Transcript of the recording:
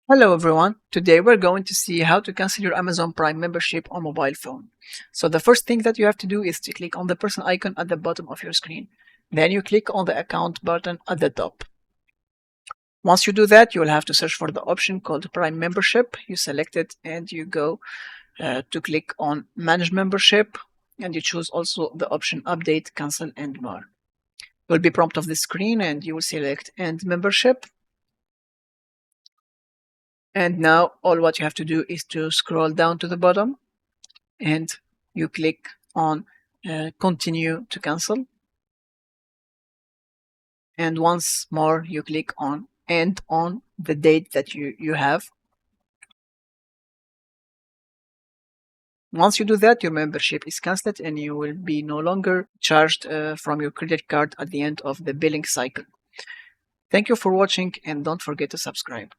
Hello everyone. Today we're going to see how to cancel your Amazon Prime membership on mobile phone. So the first thing that you have to do is to click on the person icon at the bottom of your screen. Then you click on the account button at the top. Once you do that, you will have to search for the option called Prime Membership. You select it and you go to click on Manage Membership, and you choose also the option Update, Cancel and More. You will be prompted of the screen and you will select End Membership. And now all what you have to do is to scroll down to the bottom and you click on continue to cancel. And once more, you click on end on the date that you have. Once you do that, your membership is cancelled and you will be no longer charged from your credit card at the end of the billing cycle. Thank you for watching and don't forget to subscribe.